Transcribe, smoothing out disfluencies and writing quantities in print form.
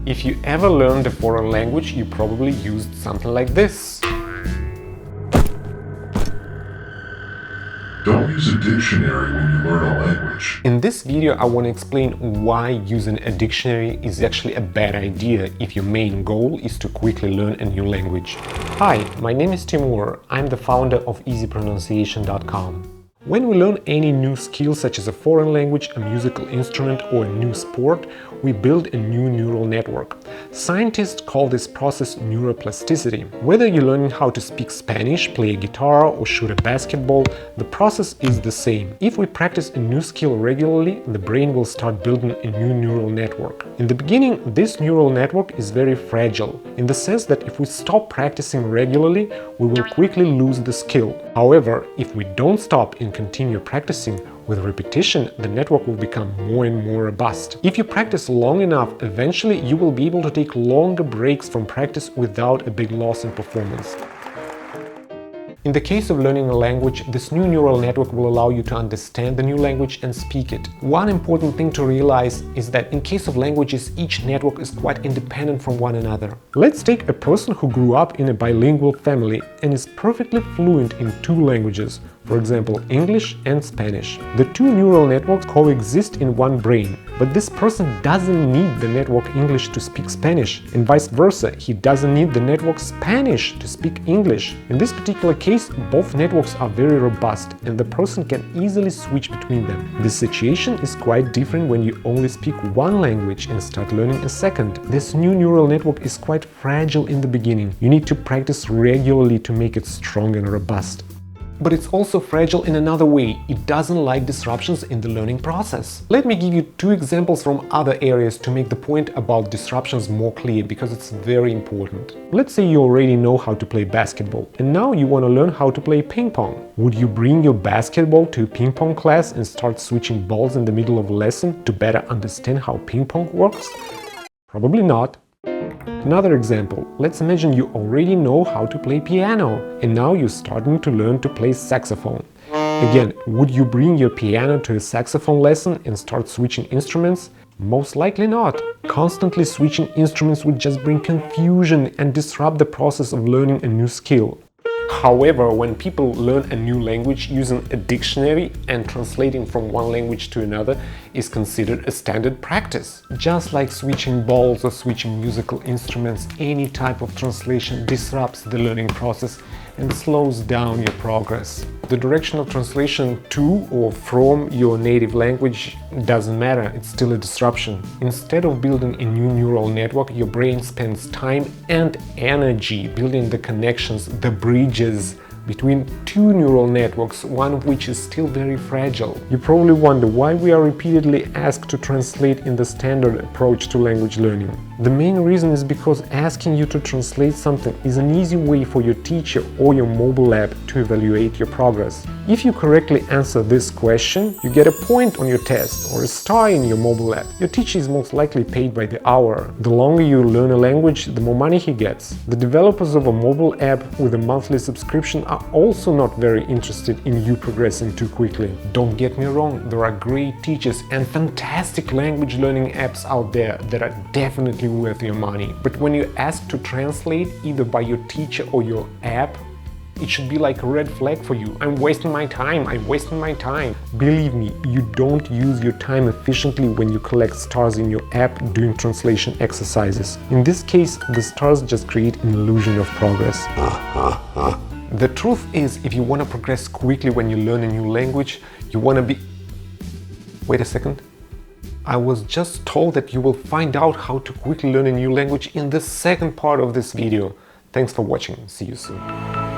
If you ever learned a foreign language, you probably used something like this. Don't use a dictionary when you learn a language. In this video, I want to explain why using a dictionary is actually a bad idea if your main goal is to quickly learn a new language. Hi, my name is Timur. I'm the founder of EasyPronunciation.com. When we learn any new skill such as a foreign language, a musical instrument or a new sport, we build a new neural network. Scientists call this process neuroplasticity. Whether you're learning how to speak Spanish, play a guitar or shoot a basketball, the process is the same. If we practice a new skill regularly, the brain will start building a new neural network. In the beginning, this neural network is very fragile, in the sense that if we stop practicing regularly, we will quickly lose the skill. However, if we don't stop and continue practicing, with repetition, the network will become more and more robust. If you practice long enough, eventually you will be able to take longer breaks from practice without a big loss in performance. In the case of learning a language, this new neural network will allow you to understand the new language and speak it. One important thing to realize is that in case of languages, each network is quite independent from one another. Let's take a person who grew up in a bilingual family and is perfectly fluent in two languages, for example, English and Spanish. The two neural networks coexist in one brain, but this person doesn't need the network English to speak Spanish, and vice versa, he doesn't need the network Spanish to speak English. In this particular case, both networks are very robust, and the person can easily switch between them. This situation is quite different when you only speak one language and start learning a second. This new neural network is quite fragile in the beginning. You need to practice regularly to make it strong and robust. But it's also fragile in another way. It doesn't like disruptions in the learning process. Let me give you two examples from other areas to make the point about disruptions more clear, because it's very important. Let's say you already know how to play basketball, and now you want to learn how to play ping pong. Would you bring your basketball to a ping pong class and start switching balls in the middle of a lesson to better understand how ping pong works? Probably not. Another example, let's imagine you already know how to play piano and now you're starting to learn to play saxophone. Again, would you bring your piano to a saxophone lesson and start switching instruments? Most likely not. Constantly switching instruments would just bring confusion and disrupt the process of learning a new skill. However, when people learn a new language using a dictionary and translating from one language to another is considered a standard practice. Just like switching balls or switching musical instruments, any type of translation disrupts the learning process and slows down your progress. The direction of translation to or from your native language doesn't matter, it's still a disruption. Instead of building a new neural network, your brain spends time and energy building the connections, the bridges between two neural networks, one of which is still very fragile. You probably wonder why we are repeatedly asked to translate in the standard approach to language learning. The main reason is because asking you to translate something is an easy way for your teacher or your mobile app to evaluate your progress. If you correctly answer this question, you get a point on your test or a star in your mobile app. Your teacher is most likely paid by the hour. The longer you learn a language, the more money he gets. The developers of a mobile app with a monthly subscription are also not very interested in you progressing too quickly. Don't get me wrong, there are great teachers and fantastic language learning apps out there that are definitely worth your money. But when you're asked to translate either by your teacher or your app, it should be like a red flag for you. I'm wasting my time, I'm wasting my time. Believe me, you don't use your time efficiently when you collect stars in your app doing translation exercises. In this case, the stars just create an illusion of progress. The truth is, if you want to progress quickly when you learn a new language, you want to be... Wait a second. I was just told that you will find out how to quickly learn a new language in the second part of this video. Thanks for watching. See you soon.